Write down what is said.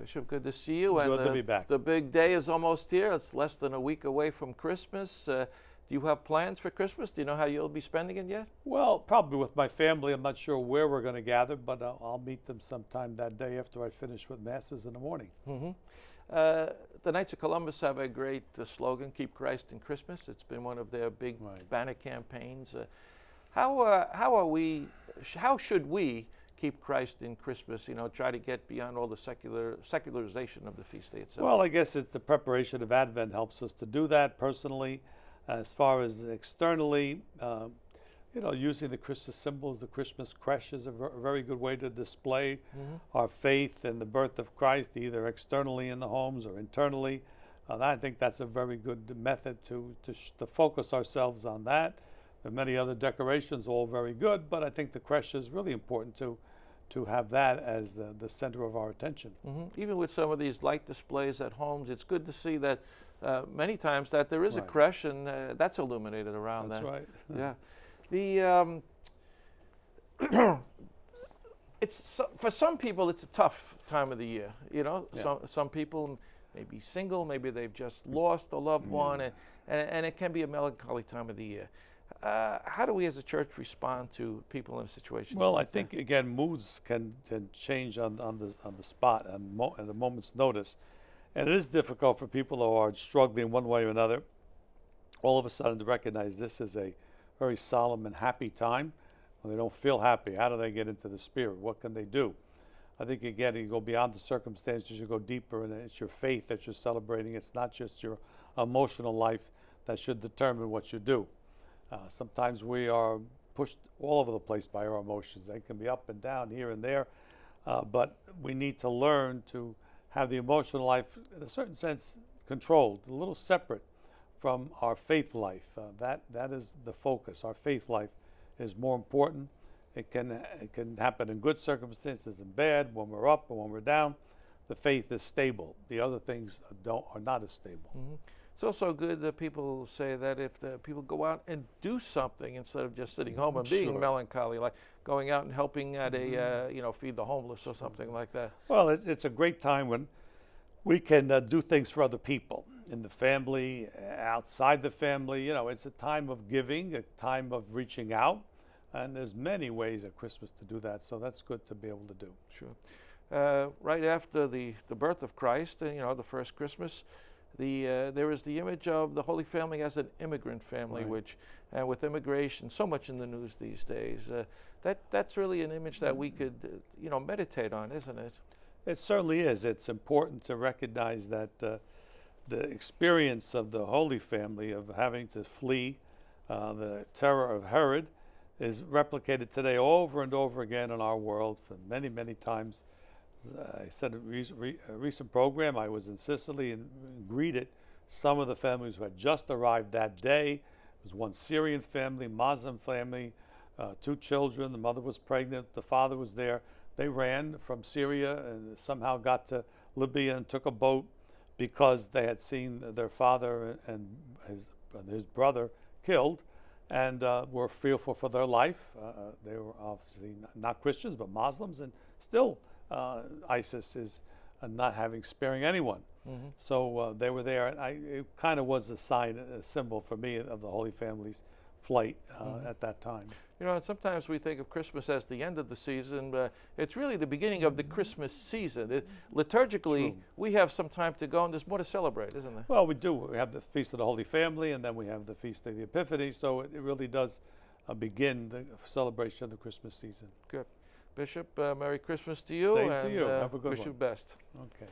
Bishop, good to see you. Good to be back. The big day is almost here. It's less than a week away from Christmas. Do you have plans for Christmas? Do you know how you'll be spending it yet? Well, probably with my family. I'm not sure where we're going to gather, but I'll meet them sometime that day after I finish with Masses in the morning. The Knights of Columbus have a great slogan, Keep Christ in Christmas. It's been one of their big banner campaigns. How should we keep Christ in Christmas, try to get beyond all the secularization of the feast day itself? Well, I guess it's the preparation of Advent helps us to do that personally. As far as externally, using the Christmas symbols, the Christmas creche is a very good way to display our faith in the birth of Christ, either externally in the homes or internally. I think that's a very good method to focus ourselves on that. There are many other decorations, all very good, but I think the creche is really important to have that as the center of our attention. Even with some of these light displays at homes, it's good to see that many times that there is a creche and that's illuminated around that. That's right. Yeah. For some people, it's a tough time of the year. Some people may be single, maybe they've just lost a loved one, and it can be a melancholy time of the year. How do we as a church respond to people in situations? Well, like I think again, moods can change on the spot and at a moment's notice, and it is difficult for people who are struggling one way or another. All of a sudden, to recognize this is a very solemn and happy time. When they don't feel happy, how do they get into the spirit? What can they do? I think again, you go beyond the circumstances. You go deeper, and it's your faith that you're celebrating. It's not just your emotional life that should determine what you do. Sometimes we are pushed all over the place by our emotions. They can be up and down, here and there, but we need to learn to have the emotional life, in a certain sense, controlled, a little separate from our faith life. That is the focus. Our faith life is more important. It can happen in good circumstances and bad, when we're up and when we're down. The faith is stable. The other things are not as stable. It's also good that people say that if the people go out and do something instead of just sitting home and being melancholy, like going out and helping at a feed the homeless or something like that. Well, it's a great time when we can do things for other people in the family, outside the family. It's a time of giving, a time of reaching out, and there's many ways at Christmas to do that. So that's good to be able to do. Sure. Right after the birth of Christ, the first Christmas, there is the image of the Holy Family as an immigrant family, which, with immigration so much in the news these days, that's really an image that we could, meditate on, isn't it? It certainly is. It's important to recognize that the experience of the Holy Family of having to flee the terror of Herod is replicated today over and over again in our world for many, many times. I said in a recent program, I was in Sicily and greeted some of the families who had just arrived that day. It was one Syrian family, Muslim family, 2 children. The mother was pregnant. The father was there. They ran from Syria and somehow got to Libya and took a boat because they had seen their father and his brother killed, and were fearful for their life. They were obviously not Christians, but Muslims, and still ISIS is not sparing anyone. So they were there, and it kind of was a symbol for me of the Holy Family's flight at that time. And sometimes we think of Christmas as the end of the season, but it's really the beginning of the Christmas season. Liturgically, we have some time to go, and there's more to celebrate, isn't there? Well, we do. We have the Feast of the Holy Family, and then we have the Feast of the Epiphany, so it really does begin the celebration of the Christmas season. Good. Bishop, Merry Christmas to you. Same to you. Have a good one. Wish you best. Okay.